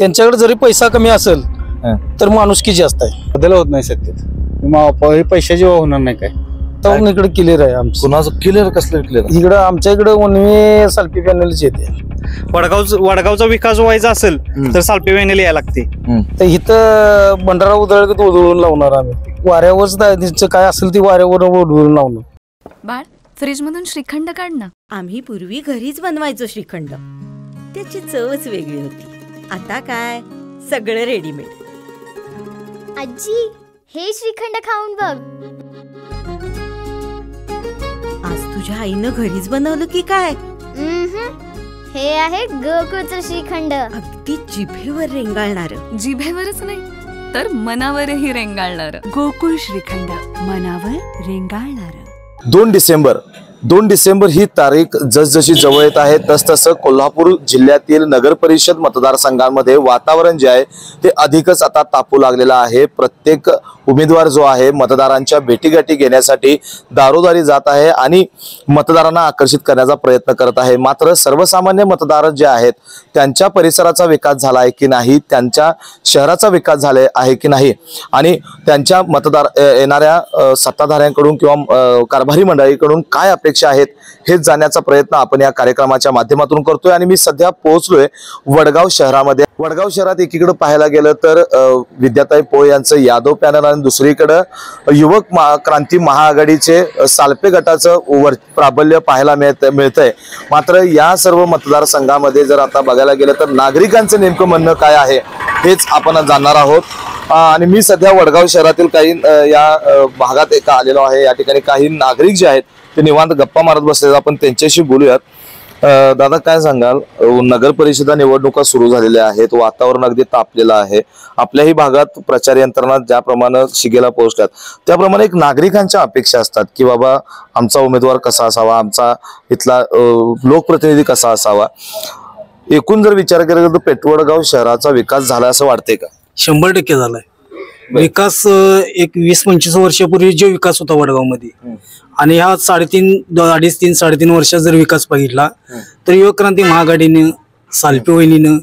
त्यांच्याकडे जरी पैसा कमी असेल तर माणुसकी जास्त आहे. बदल होत नाही सत्तेत. पैशाची होणार नाही काय. तर इकडे क्लिअर आहे आमचं. कुणाचं क्लिअर कसलं क्लिअर? इकडं आमच्या इकडे ओनवे सालपी पॅनलच येते. वडगावचा विकास व्हायचा असेल तर सालपी पॅनल यायला लागते. तर इथं भंडारा उधळत उधळून लावणार आम्ही. वाऱ्यावर काय असेल ती वाऱ्यावर उधळून लावणार. बाळ फ्रीज मधून श्रीखंड काढ ना. आम्ही पूर्वी घरीच बनवायचो श्रीखंड, त्याची चवच वेगळी होती. आता काय सगळं रेडीमेड. आजी हे श्रीखंड खाऊन बघ. आज तुझ्या आईनं घरीच बनवलं की काय? हे आहे गोकुळचं श्रीखंड. अगदी जिभेवर रेंगाळणार. जिभेवरच नाही तर मनावरही रेंगाळणार. गोकुळ श्रीखंड, मनावर रेंगाळणार. 2 डिसेंबर ही तारीख जसजशी जवळ येत आहे तसतसं कोल्हापूर जिल्ह्यातील नगर परिषद मतदारसंघांमध्ये वातावरण जे आहे ते अधिकच आता तापू लागलेलं आहे. प्रत्येक उमेदवार जो आहे मतदारांच्या भेटीगाठी घेण्यासाठी दारोदारी जात आहे आणि मतदारांना आकर्षित करण्याचा प्रयत्न करत आहे. मात्र सर्वसामान्य मतदार जे आहेत त्यांच्या परिसराचा विकास झाला आहे की नाही, त्यांच्या शहराचा विकास झाला आहे की नाही आणि त्यांच्या येणाऱ्या सत्ताधाऱ्यांकडून किंवा कारभारी मंडळीकडून काय अपेक्षा आहेत हे जाण्याचा प्रयत्न आपण या कार्यक्रमाच्या माध्यमातून करतोय. आणि मी सध्या पोहोचलोय वडगाव शहरामध्ये. वडगाव शहरात एकीकडे पाहायला गेलं तर विद्याताई पोळ यांचं यादव पॅनल आणि दुसरीकडे युवक क्रांती महाआघाडीचे सालपे गटाचं प्राबल्य पाहायला मिळतंय. मात्र या सर्व मतदारसंघामध्ये जर आता बघायला गेलं तर नागरिकांचं नेमकं म्हणणं काय आहे हेच आपण जाणणार आहोत. आणि मी सध्या वडगाव शहरातील काही या भागात एका आलेलो आहे. या ठिकाणी काही नागरिक जे आहेत ते निवांत गप्पा मारत बसले. आपण त्यांच्याशी बोलूयात. दादा काय सांगाल, नगर परिषदा निवडणुका सुरू झालेल्या आहेत, वातावरण अगदी तापलेलं आहे. आपल्याही भागात प्रचार यंत्रणा ज्याप्रमाणे शिगेला पोहोचतात त्याप्रमाणे एक नागरिकांच्या अपेक्षा असतात की बाबा आमचा उमेदवार कसा असावा, आमचा इथला लोकप्रतिनिधी कसा असावा. एकूण जर विचार केला तर पेठवडगाव शहराचा विकास झाला असं वाटतंय का? 100% झालाय विकास. एक 20-25 वर्षापूर्वी जो विकास होता वडगाव मध्ये आणि ह्या 3.5-3.5 वर्षात जर विकास बघितला तर युवक क्रांती महाआघाडीने सालपे वहिनीनं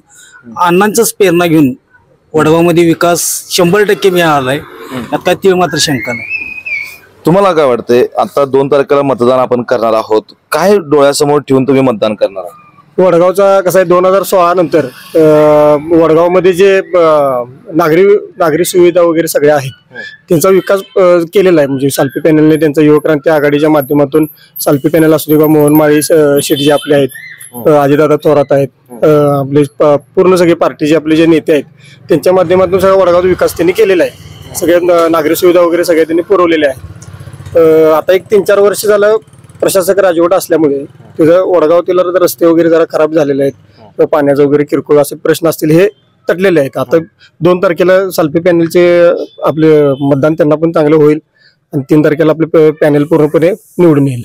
अण्णांचाच प्रेरणा घेऊन वडगाव मध्ये विकास 100% मिळालाय. यात काय तीळ मात्र शंका नाही. तुम्हाला काय वाटतंय, आता 2 तारखेला मतदान आपण करणार आहोत, काय डोळ्यासमोर ठेवून तुम्ही मतदान करणार आहात? वडगावचा कसं आहे 2016 नंतर वडगावमध्ये जे नागरी सुविधा वगैरे सगळ्या आहेत त्यांचा विकास केलेला आहे. म्हणजे सालपी पॅनलने त्यांचा युवक्रांती आघाडीच्या माध्यमातून सालपी पॅनल असू दे किंवा मोहन माळी शेट जे आपले आहेत, अजितदादा थोरात आहेत, आपले पूर्ण सगळे पार्टीचे आपले जे नेते आहेत त्यांच्या माध्यमातून सगळा वडगावचा विकास त्यांनी केलेला आहे. सगळ्या नागरी सुविधा वगैरे सगळ्या त्यांनी पुरवलेल्या आहेत. आता एक 3-4 वर्ष झालं प्रशासक राजवट असल्यामुळे तिथं वडगावतील रस्ते वगैरे जरा खराब झालेले आहेत, पाण्याचा वगैरे किरकोळ असे प्रश्न असतील हे तटलेले आहेत. आता 2 तारखेला सालपी पॅनलचे आपले मतदान त्यांना पण चांगलं होईल आणि 3 तारखेला आपले पॅनल पूर्णपणे निवडून येईल.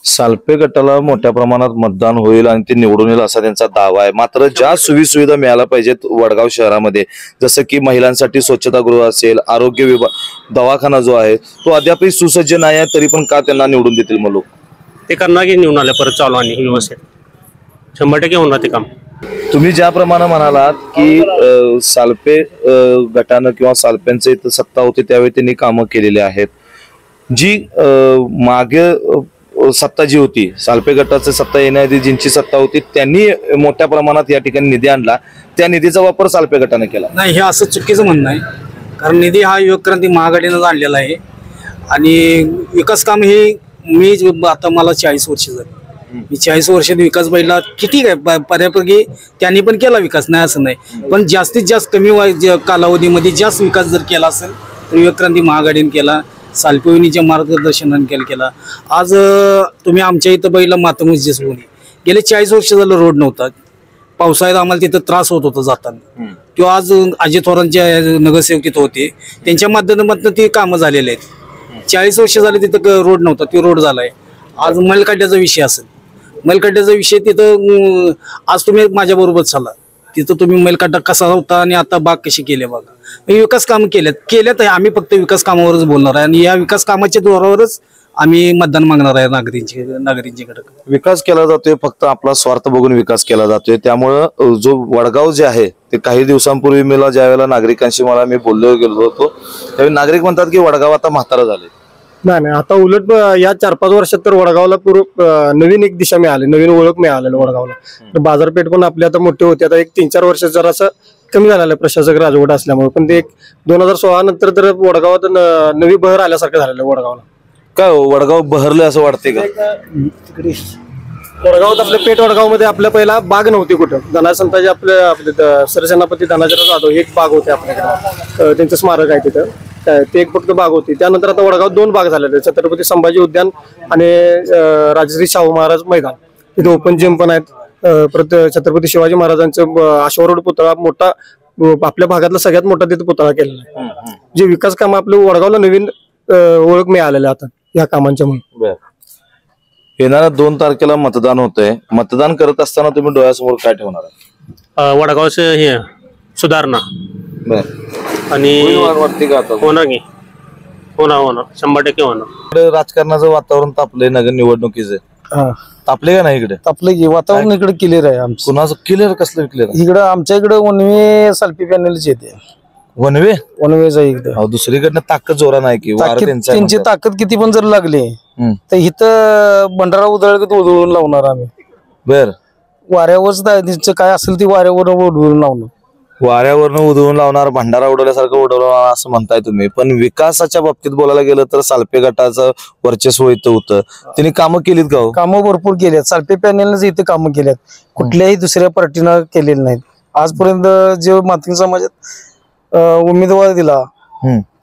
सालपे गटाला मोठ्या प्रमाणात मतदान होईल आणि ते निवडून येईल असा त्यांचा दावा आहे. मात्र ज्या सुविधा मिळायला पाहिजेत वडगाव शहरामध्ये, जसं की महिलांसाठी स्वच्छतागृह असेल, आरोग्य विभाग, दवाखाना जो आहे तो अद्यापही सुसज्ज नाही आहे, तरी पण का त्यांना निवडून देतील मग लोक? ते करणार की निवडून आले परत चालू आणि व्यवस्थित 100% होणार ते काम. तुम्ही ज्याप्रमाणे म्हणालात की सालपे गटानं किंवा सालप्यांचं इथं सत्ता होती त्यावेळी त्यांनी कामं केलेली आहेत. जी मागे सत्ता जी होती, सालपे गटाची सत्ता येण्याआधी ज्यांची सत्ता होती त्यांनी मोठ्या प्रमाणात या ठिकाणी निधी आणला, त्या निधीचा वापर सालपे गटाने केला नाही हे असं चुकीचं म्हणणं आहे. कारण निधी हा युवक क्रांती महाआघाडीनं आणलेला आहे आणि विकास काम हे मी आता मला 40 वर्ष झाली. मी 40 वर्षात विकास बघितला किती काय बऱ्यापैकी त्यांनी पण केला विकास, नाही असं नाही. पण जास्तीत जास्त कमी कालावधीमध्ये जास्त विकास जर केला असेल तर युवक क्रांती महाआघाडीने केला, सालपे वहिनीच्या मार्गदर्शनाने केला. आज तुम्ही आमच्या इथं बघितलं मातंग सोनी गेले 40 वर्ष झालं रोड नव्हता. पावसाळ्यात आम्हाला तिथं त्रास होत होता जाताना. तो आज अजित थोरांच्या नगरसेवक तिथं होते, त्यांच्या माध्यमातून ते कामं झालेले आहेत. 40 वर्ष झाले तिथं रोड नव्हता, तो रोड झालाय. आज मैलखड्ड्याचा विषय असेल, मैलखड्ड्याचा विषय तिथं आज तुम्ही माझ्या बरोबर चालला, तिथं तुम्ही मैलखड्डा कसा होता आणि आता बाग कशी केली बघा. विकास कामं केल्यात. आम्ही फक्त विकास कामावरच बोलणार आहे आणि या विकास कामाच्या जोरावरच आम्ही मतदान मागणार आहे नागरिकांच्याकडे. विकास केला जातोय, फक्त आपला स्वार्थ बघून विकास केला जातोय. त्यामुळं जो वडगाव जे आहे ते काही दिवसांपूर्वी मला ज्या वेळेला नागरिकांशी मी बोललो गेलो होतो त्यावेळी नागरिक म्हणतात की वडगाव आता म्हातारा झाले. नाही आता उलट या 4-5 वर्षात तर वडगावला नवीन एक दिशा मिळाली, नवीन ओळख मिळाली वडगावला. बाजारपेठ पण आपली आता मोठी होती. आता एक 3-4 वर्ष जरासं कमी झालेलं प्रशासक राजवट असल्यामुळे, पण ते 2016 नंतर तर वडगावात नवी बहर आल्यासारखं झालेलं वडगावला. काय वडगाव बहरले असं वाटते का? वडगावात आपल्या पेठ वडगाव मध्ये आपल्या पहिला बाग नव्हती कुठं. धनासंताजी आपले सरसेनापती धनाजीराव जाधव हे एक बाग होते आपल्याकडे, त्यांचं स्मारक आहे तिथं. ते एक फक्त बाग होती. त्यानंतर आता वडगावात 2 बाग झालेले, छत्रपती संभाजी उद्यान आणि राजश्री शाहू महाराज मैदान. तिथे ओपन जिम पण आहेत. परत छत्रपती शिवाजी महाराजांचं अश्वारूढ पुतळा मोठा, आपल्या भागातला सगळ्यात मोठा तिथे पुतळा केलेला आहे. जे विकास काम आपल्या वडगावला नवीन ओळख मिळालेली आता या कामांच्या म्हणून. येणाऱ्या 2 तारखेला मतदान होतंय. मतदान करत असताना तुम्ही डोळ्यासमोर काय ठेवणार आहे? वडगावचं हे सुधारणा आणि वाटते का आता? होणार की होणार 100% होणार. इकडे राजकारणाचं वातावरण तापलंय, नगर निवडणुकीचं तापले का नाही इकडे? आपलं की वातावरण इकडे क्लिअर आहे आमचं. कुणाचं क्लिअर? कसलं क्लिअर? इकडं आमच्या इकडे वनवे सालपी पॅनलच येते. वनवे वनवेच आहे इकडं. दुसरीकडनं ताकद जोरा नाही की त्यांची ताकद किती पण जर लागली तर इथं भंडारा उधळत उधळून लावणार आम्ही. बर, वाऱ्यावरच काय असेल ती वाऱ्यावर उधळून लावणार. वाऱ्यावरनं उधळून लावणार, भंडारा उडवल्यासारखं उडवणार असं म्हणताय तुम्ही. पण विकासाच्या बाबतीत बोलायला गेलं तर सालपे गटाचं वर्चस्व इथं होतं. त्यांनी कामं केलीत का? कामं भरपूर केल्यात. सालपे पॅनेलच इथे कामं केल्यात, कुठल्याही दुसऱ्या पार्टीनं केलेली नाहीत आजपर्यंत. जे मातंग समाजात उमेदवार दिला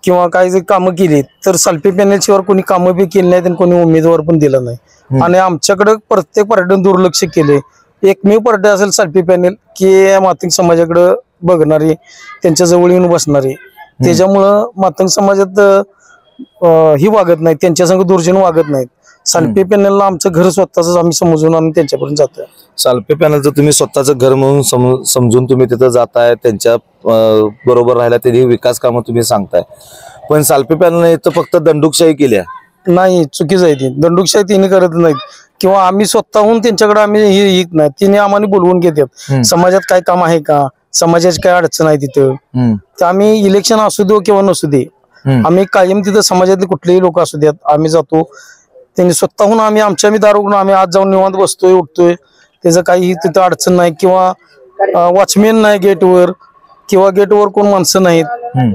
किंवा काही जर कामं केली तर सालपे पॅनेल शिवाय कोणी कामं बी केली नाहीत आणि कोणी उमेदवार पण दिला नाही. आणि आमच्याकडे प्रत्येक पार्टीने दुर्लक्ष केले. एकमेव पार्टी असेल सालपी पॅनेल की मातंग समाजाकडे बघणारी, त्यांच्या जवळ येऊन बसणारी. त्याच्यामुळं मातंग समाजात ही वागत नाही, त्यांच्या संग दुर्जन वागत नाहीत. सालपे पॅनेलला आमचं घर स्वतःच आम्ही समजून आम्ही त्यांच्यापर्यंत जातोय. सालपे पॅनलचं तुम्ही स्वतःचं घर म्हणून समजून तुम्ही तिथं जाताय, त्यांच्या बरोबर राहिला, त्यांनी विकास कामं तुम्ही सांगताय. पण सालपे पॅनलने इथं फक्त दंडुकशाही केली नाही, चुकीच आहे ती. दंडुकशाही तिने करत नाहीत किंवा आम्ही स्वतःहून त्यांच्याकडे आम्ही हे येत नाही. तिने आम्हाला बोलवून घेतात. समाजात काय काम आहे का, समाजाची काय अडचण आहे तिथं, तर आम्ही इलेक्शन असू दे किंवा नसू दे आम्ही कायम तिथं समाजातले कुठलेही लोक असू द्यात आम्ही जातो. त्यांनी स्वतःहून आम्ही दार उघडून आम्ही आज जाऊन निवांत बसतोय, उठतोय. त्याचं काही तिथं अडचण नाही किंवा वॉचमॅन नाही गेटवर किंवा गेटवर कोण माणसं नाहीत.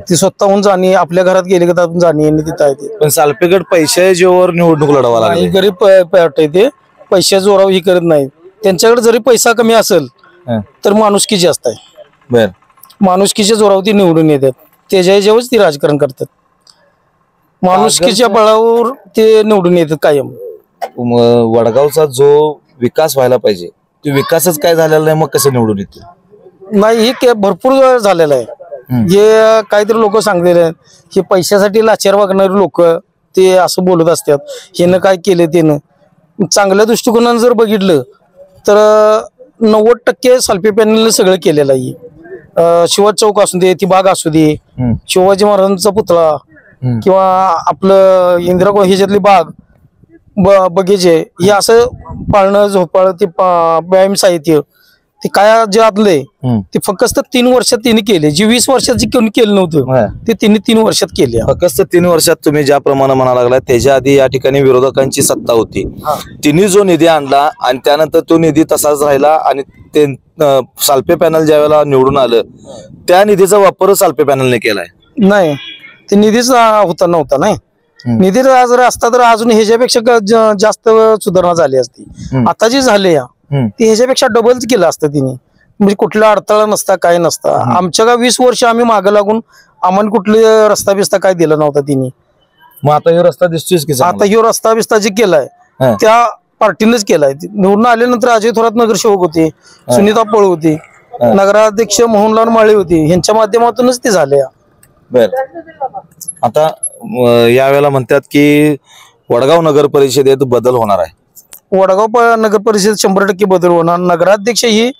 ती स्वतःहून जाणे, आपल्या घरात गेले का जाणे तिथं आहे ते. पण सालपेगड पैशाच्या जोरावर निवडणूक लढवा लागली. गरीब वाटतंय ते, पैशा जोरावर ही करत नाही. त्यांच्याकडे जरी पैसा कमी असेल तर माणुसकी जास्त आहे. बर, माणुसकीच्या जोरावर ती निवडून येतात. त्याच्या जेव्हाच ती राजकारण करतात. माणुसकीच्या बळावर ते निवडून येतात कायम. वडगावचा जो विकास व्हायला पाहिजे तो विकासच काय झालेला नाही, मग कसं निवडून येते? नाही, हे भरपूर झालेलं आहे. हे काहीतरी लोक सांगलेले आहेत, हे पैशासाठी लाचार वागणारे लोक ते असं बोलत असतात. हेनं काय केलं त्यानं. चांगल्या दृष्टिकोनानं जर बघितलं तर 90% सालपे पॅनलने सगळं केलेलं आहे. शिवाजी चौक असू दे, ती बाग असू दे, शिवाजी महाराजांचा पुतळा किंवा आपलं इंदिरा ह्याच्यातली बाग, बगीचे, हे असं पाळणं झोपाळ, ते व्यायाम साहित्य, ते काय जे आदलंय ते फक्त 3 वर्षात तिने केले. जे 20 वर्षात कोणी केलं नव्हतं ते तिने 3 वर्षात केले. फक्त 3 वर्षात तुम्ही ज्याप्रमाणे म्हणा लागला, त्याच्या आधी या ठिकाणी विरोधकांची सत्ता होती. तिने जो निधी आणला आणि त्यानंतर तो निधी तसाच राहिला आणि ते सालपे पॅनल ज्या वेळेला निवडून आलं त्या निधीचा वापर सालपे पॅनलने केलाय. नाही, ते निधीच नव्हता. नाही, निधी जर असता तर अजून ह्याच्यापेक्षा जास्त सुधारणा झाली असती. आता जी झाली ती ह्याच्यापेक्षा डबलच केलं असतं तिने. म्हणजे कुठला अडथळा नसता, काय नसता. आमच्या का 20 वर्ष आम्ही मागं लागून आम्हाला कुठले रस्ता बिस्ता काय दिला नव्हता तिने. मग आता हे रस्ता दिसतोय की? आता ह्यो रस्ता बिस्ता जे केलाय त्या पार्टीनेच केलाय. निवडून आल्यानंतर अजय थोरात नगरसेवक होते, सुनीता पळ होती, नगराध्यक्ष मोहनलाल माळे होते, यांच्या माध्यमातूनच ते झाले. बर, आता यावेळेला म्हणतात की वडगाव नगर परिषदेत बदल होणार आहे. वडगाव नगर परिषद 100% बदल होणार. नगराध्यक्ष ही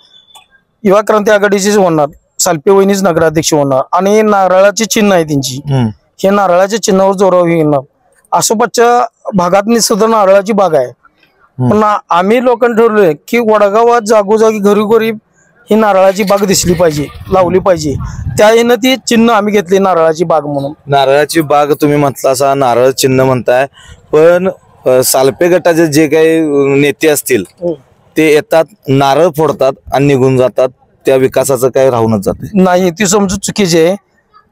युवा क्रांती आघाडीचीच होणार. सालपे वहिनीच नगराध्यक्ष होणार आणि नारळाची चिन्ह आहे त्यांची. हे नारळाच्या चिन्हावर जोरावर येणार. आसोपासच्या भागात सुद्धा नारळाची बाग आहे. पण आम्ही लोकांनी ठरवलंय की वडगावात जागोजागी घरोघरी ही नारळाची बाग दिसली पाहिजे, लावली पाहिजे. त्या येणं ती चिन्ह आम्ही घेतली नारळाची बाग म्हणून. नारळाची बाग तुम्ही म्हटला असा नारळ चिन्ह म्हणताय, पण सालपे गटाचे जे काही नेते असतील ते येतात, नारळ फोडतात आणि निघून जातात. त्या विकासाचं काय राहूनच जाते नाही, ती समजूत चुकीची आहे.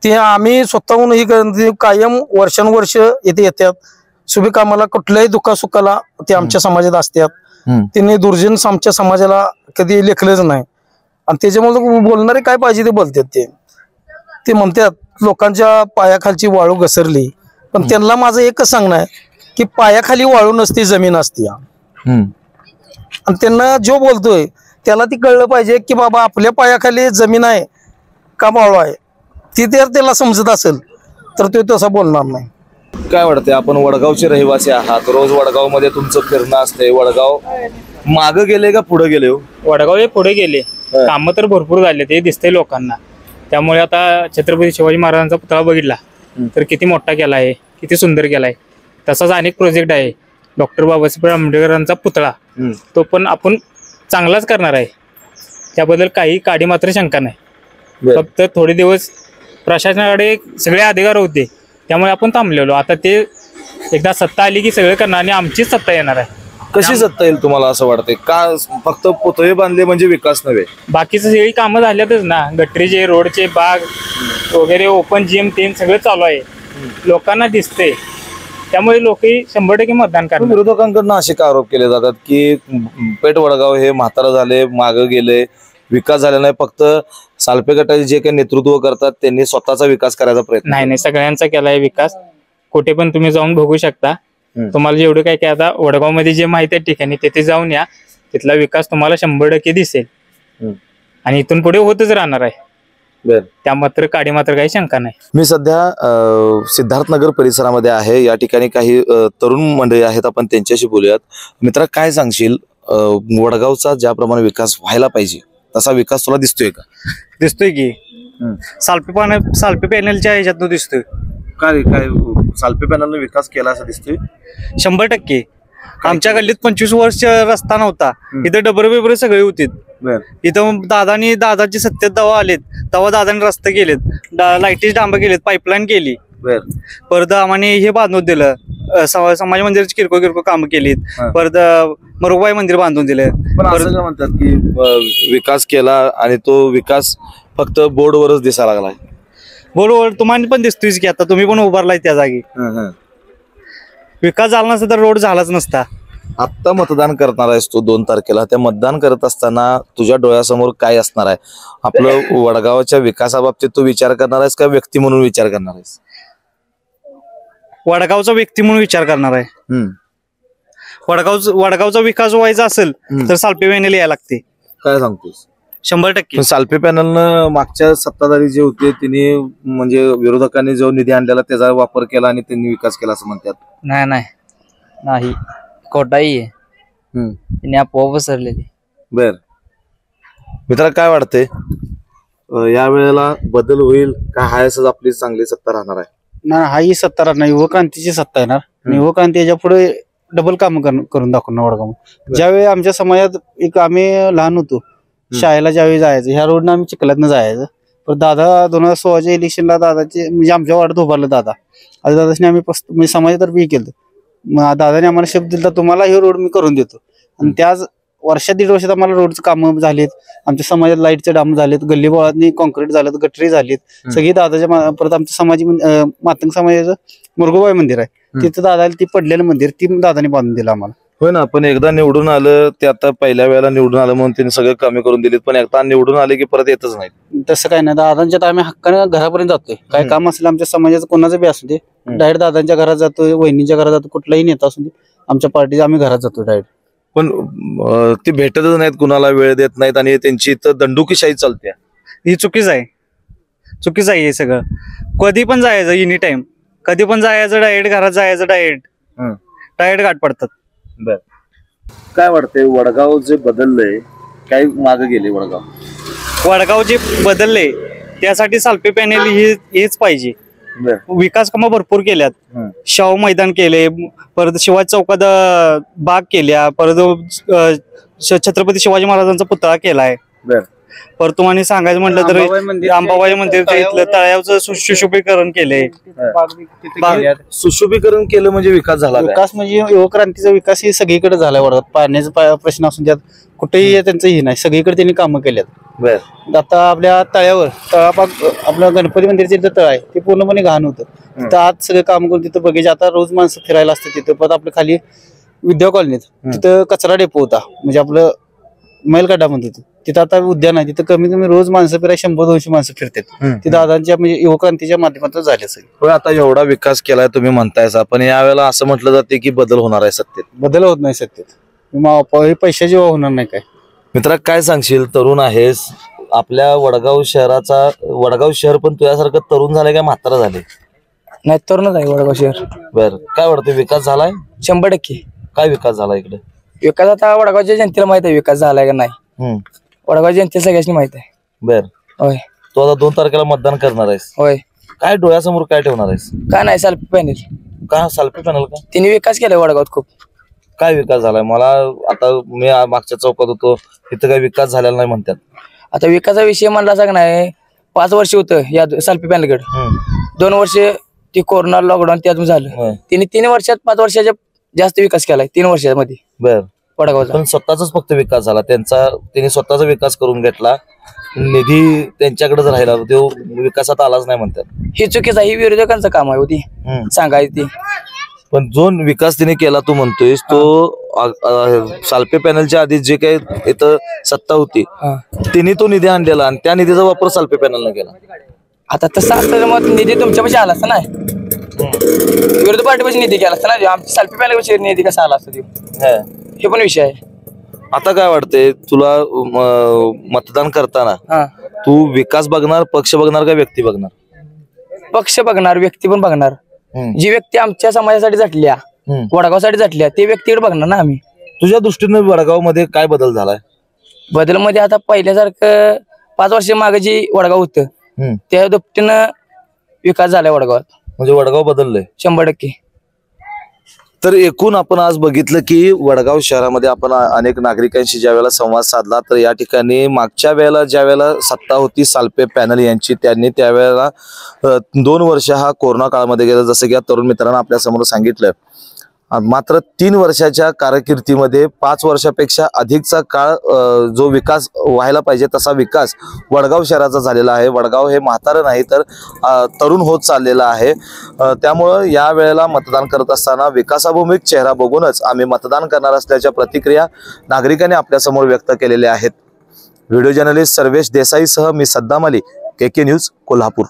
ते आम्ही स्वतःहून ही कायम वर्षानुवर्ष इथे येतात. शुभ कामाला कुठल्याही दुःखासुखाला ते आमच्या समाजात असतात. त्यांनी दुर्जन आमच्या समाजाला कधी लेखलंच नाही. आणि त्याच्यामुळे बोलणारे काय पाहिजे ते बोलतात. ते म्हणतात लोकांच्या पायाखालची वाळू घसरली, पण त्यांना माझं एकच सांगणं आहे की पायाखाली वाळू नसती, जमीन असती. आणि त्यांना जो बोलतोय त्याला ती कळलं पाहिजे की बाबा आपल्या पायाखाली जमीन आहे का वाळू आहे. ती तर त्याला समजत असेल तर तो तसा बोलणार नाही. काय वाटते, आपण वडगावचे रहिवासी आहात, रोज वडगाव मध्ये तुमचं फिरणं असतंय. वडगाव मागं गेले का पुढे गेले? वडगाव हे पुढे गेले, कामं तर भरपूर झाले, ते दिसतंय लोकांना. त्यामुळे आता छत्रपती शिवाजी महाराजांचा पुतळा बघितला तर किती मोठा केला आहे, किती सुंदर केलाय. तसाच अनेक प्रोजेक्ट आहे. डॉक्टर बाबासाहेब आंबेडकरांचा पुतळा तो पण आपण चांगलाच करणार आहे, त्याबद्दल काही काडी मात्र शंका नाही. फक्त थोडे दिवस प्रशासनाकडे सगळे अधिकार होते त्यामुळे आपण थांबलेलो. आता ते एकदा सत्ता आली की सगळं करणार आणि आमचीच सत्ता येणार आहे. कशी सत्ता येईल तुम्हाला असं वाटतंय? का फक्त पुतळे बांधले म्हणजे विकास नव्हे? बाकीचं सगळी कामं झाल्यातच ना, गटरीचे, रोडचे, बाग वगैरे, ओपन जिम ते सगळं चालू आहे, लोकांना दिसते. त्यामुळे लोक 100% मतदान करतात. विरोधकांकडून असे का आरोप केले जातात की पेठ वडगाव हे म्हातारं झाले, मागं गेले, विकास झाला नाही, फक्त सालपे गटाचे जे काही नेतृत्व करतात त्यांनी स्वतःचा विकास करायचा प्रयत्न? नाही, सगळ्यांचा केलाय विकास. कुठे पण तुम्ही जाऊन बघू शकता. तुम्हाला जेवढं काय काय आता वडगाव मध्ये जे माहिती आहे ठिकाणी तिथे जाऊन या, तिथला विकास तुम्हाला 100% दिसेल आणि इथून पुढे होतच राहणार आहे. त्या मात्र काडी मात्र काही शंका नाही. मी सध्या सिद्धार्थनगर परिसरामध्ये आहे. या ठिकाणी काही तरुण मंडळी आहेत, आपण त्यांच्याशी बोलूयात. मित्रा, काय सांगशील, वडगावचा ज्याप्रमाणे विकास व्हायला पाहिजे तसा विकास तुला दिसतोय का? दिसतोय की सालपे पॅनलच्या ह्याच्यातून दिसतोय. काय काय सालपे पॅनलने विकास केला असं दिसतोय? 100%. आमच्या गल्लीत 25 वर्ष रस्ता नव्हता, इथं डबर बिबर सगळे होते. इथं दादांची सत्तेत तेव्हा आलेत, तेव्हा दादांनी रस्ते केलेत, लाईटीचे डांब केलेत, पाईपलाईन केली. परत आम्हाला हे बांधून दिलं, समाज मंदिराची किरकोळ कामं केलीत. परत मरुबाई मंदिर बांधून दिलं. पण असं म्हणतात की विकास केला आणि तो विकास फक्त बोर्डवरच दिसायला लागलाय. बोर्डवर तुम्हाला पण दिसतोय की आता तुम्ही पण उभारलाय त्या जागी. विकास झाला नसता तर रोड झालाच नसता. आत्ता मतदान करणार आहेस तू 2 तारखेला, त्या मतदान करत असताना तुझ्या डोळ्यासमोर काय असणार आहे? आपलं वडगावच्या विकासाबाबतीत तू विचार करणार आहेस का व्यक्ती म्हणून विचार करणार आहेस? वडगावचा व्यक्ती म्हणून विचार करणार आहे. वडगावचा विकास व्हायचा असेल तर सालपे पॅनल यायला लागते. काय सांगतोस? 100%. सालपे पॅनलनं मागच्या सत्ताधारी जे होते त्यांनी म्हणजे विरोधकांनी जो निधी आणलेला त्याचा वापर केला आणि त्यांनी विकास केला असं म्हणतात. नाही खोटाही आहे. तिने आपोआप सरलेली. बर मित्रा, काय वाटतंय या वेळेला बदल होईल का हायच आपली चांगली सत्ता राहणार आहे? नाही, हा ही सत्ता राहणार, युवा क्रांतीची सत्ता येणार. युवा क्रांती याच्या पुढे डबल काम करून दाखवणार वडगाव. ज्यावेळी आमच्या समाजात आम्ही लहान होतो, शाळेला ज्यावेळी जायचं ह्या रोडनं आम्ही चिखलातनं जायचं. पण दादा 2016च्या इलेक्शनला दादाचे म्हणजे आमच्या वार्डात उभारलं दादा. आज दादाने आम्ही समाजातर्फे हे केलं. मग दादाने आम्हाला शब्द दिला तुम्हाला हे रोड मी करून देतो. आणि त्याच वर्षात 1.5 वर्षात आम्हाला रोडचं कामं झालेत, आमच्या समाजात लाईटचे डाम झालेत, गल्ली बोळातनी कॉन्क्रीट झालेत, गटरी झालीत, सगळी दादाच्या. परत आमच्या समाजी मातंग समाजाचं मुरगुबाई मंदिर आहे, तिथं दादाला ती पडलेलं मंदिर ती दादाने बांधून दिलं आम्हाला. होय ना, पण एकदा निवडून आलं ते आता पहिल्या वेळेला निवडून आलं म्हणून त्यांनी सगळं कमी करून दिलीत, पण एकदा निवडून आले की परत येतच नाही. तसं काय नाही, दादांच्यात आम्ही हक्काने घरापर्यंत जातोय. काय काम असेल आमच्या समाजाचं कोणाचं बी असू दे, डायरेक्ट दादांच्या घरात जातोय, वहिनीच्या घरात जातो, कुठलाही नेता असू दे आमच्या पार्टीच्या आम्ही घरात जातो डायरेक्ट. पण ते भेटतच नाहीत, कुणाला वेळ देत नाहीत आणि त्यांची इथं दंडुकीशाही चालते. ही चुकीच आहे हे सगळं. कधी पण जायचं एनी टाइम, कधी पण जायचं, डायरेक्ट घरात जायचं, डायरेक्ट गाठ पडतात. बर, काय वाटतंय वडगाव जे बदललंय, काय मागे गेले वडगाव जे बदलले त्यासाठी सालपे पॅनल हेच पाहिजे. विकास कामं भरपूर केल्यात. शाहू मैदान केले, परत शिवाजी चौकात बाग केल्या, परत छत्रपती शिवाजी महाराजांचा पुतळा केलाय. परत तुम्हाला सांगायचं म्हटलं तर अंबाबाई मंदिरच्या इथलं तळ्याचं सुशोभीकरण केलंय. सुशोभीकरण केलं म्हणजे विकास झाला. विकास म्हणजे युवक क्रांतीचा विकास ही सगळीकडे झालाय वडगावात. पाण्याचा प्रश्न असून त्यात कुठेही त्यांचं हे नाही, सगळीकडे त्यांनी कामं केल्यात. आता आपल्या तळ्यावर तळापाक आपलं गणपती मंदिरचं इथं तळ आहे ते पूर्णपणे घाण होतं. तिथं आज सगळं काम करून तिथं बघायचे. आता रोज माणसं फिरायला असतात तिथं. परत आपल्या खाली विद्या कॉलनीत तिथं कचरा डेपो होता, म्हणजे आपलं मैलगड्डा म्हणतो तिथं. आता उद्यान आहे तिथं कमीत कमी रोज माणसं फिराय 100-200 माणसं फिरतात. ते दादांच्या म्हणजे युवक क्रांतीच्या माध्यमातून झाले सगळे. आता एवढा विकास केलाय तुम्ही म्हणतायसा, पण यावेळेला असं म्हटलं जाते की बदल होणार आहे सत्तेत. बदल होत नाही सत्तेत, पैशाची होणार नाही. काय मित्रा काय सांगशील, तरुण आहेस, आपल्या वडगाव शहर पण तुझ्यासारखं तरुण झालंय का म्हातारा झाले? नाही, तरुणच आहे वडगाव शहर. बर, काय वाटतं विकास झालाय? 100%. काय विकास झाला इकडे? विकास आता वडगावच्या जनतेला माहित आहे विकास झालाय का नाही. वडगाव जनतेला सगळ्यांनी माहित आहे. बर, होय. तू आता 2 तारखेला मतदान करणार आहेस. होय. काय डोळ्यासमोर काय ठेवणार आहेस? काय नाही, साल्फी पॅनल. का साल्फी पॅनल? का तिने विकास केलाय वडगावात खूप. काय विकास झालाय? मला आता मी मागच्या चौकात होतो, इथं काही विकास झालेला नाही म्हणतात. आता विकासाचा विषय म्हणला सांग नाही, 5 वर्ष होतं या साल्फी पॅनलकडे. 2 वर्ष ती कोरोना लॉकडाऊन त्यातून झालं. तिने 3 वर्षात 5 वर्षाच्या जास्त विकास केलाय 3 वर्षामध्ये. बर, वडगावचा पण स्वतःचाच फक्त विकास झाला त्यांचा. त्यांनी स्वतःचा विकास करून घेतला, निधी त्यांच्याकडेच राहिला, तो विकासात आलाच नाही म्हणतात. ही चुकीचं आहे, ही विरोधकांचं काम आहे होती सांगायची. पण जो विकास तिने केला तू म्हणतोयस तो साल्फे पॅनलच्या आधी जे काही इथं सत्ता होती तिने तो निधी आणलेला आणि त्या निधीचा वापर साल्फे पॅनलने केला. आता तसं असतं मग निधी तुमच्यापाशी आला असता ना, विरोधी पार्टीपाशी निधी केला असता ना, आमच्या साल्फे पॅनलपाशी निधी कसा आला असता हे पण विषय आहे. आता काय वाटतंय तुला, मतदान करताना तू विकास बघणार, पक्ष बघणार का व्यक्ती बघणार? पक्ष बघणार, व्यक्ती पण बघणार. जी व्यक्ती आमच्या समाजासाठी झटल्या, वडगावसाठी झटल्या, ते व्यक्तीकडे बघणार ना आम्ही. तुझ्या दृष्टीने वडगाव मध्ये काय बदल झालाय? बदल मध्ये आता पहिल्यासारखं 5 वर्ष मागे जी वडगाव होतं त्या दुपटीनं विकास झालाय वडगावात. म्हणजे वडगाव बदललंय 100%. तर एकूण आपण आज बघितलं की वडगाव शहरामध्ये आपण अनेक नागरिकांशी ज्या वेळेला संवाद साधला, तर या ठिकाणी मागच्या वेळेला ज्या वेळेला सत्ता होती साल्फे पॅनल यांची, त्यांनी त्यावेळेला 2 वर्ष हा कोरोना काळामध्ये गेला, जसं की या तरुण मित्रांना आपल्या समोर सांगितलं. मात्र 3 वर्षाच्या कारकिर्दीमध्ये 5 वर्षापेक्षा अधिकचा काळ जो विकास व्हायला पाहिजे तसा विकास वडगाव शहराचा झालेला आहे. वडगाव हे म्हातारं नाही तर तरुण होत चाललेलं आहे. त्यामुळं या वेळेला मतदान करत असताना विकासाभिमुख चेहरा बघूनच आम्ही मतदान करणार असल्याच्या प्रतिक्रिया नागरिकांनी आपल्यासमोर व्यक्त केलेल्या आहेत. व्हिडिओ जर्नलिस्ट सर्वेश देसाईसह मी सद्दाम अली, KK न्यूज, कोल्हापूर.